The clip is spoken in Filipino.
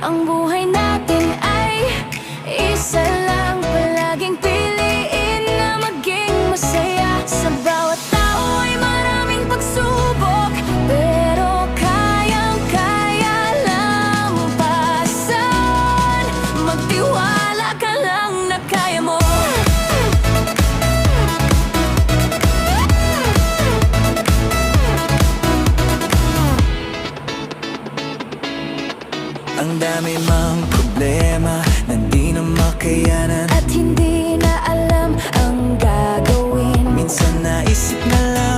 Ang buhay natin ay isa lang. Palaging piliin na maging masaya. Sa bawat tao ay maraming pagsubok, pero kayang-kaya lampasan. Magtiwala ka lang na kaya mo. Ang dami mang problema na di na makayanan, At hindi na alam ang gagawin. minsan naisip na lang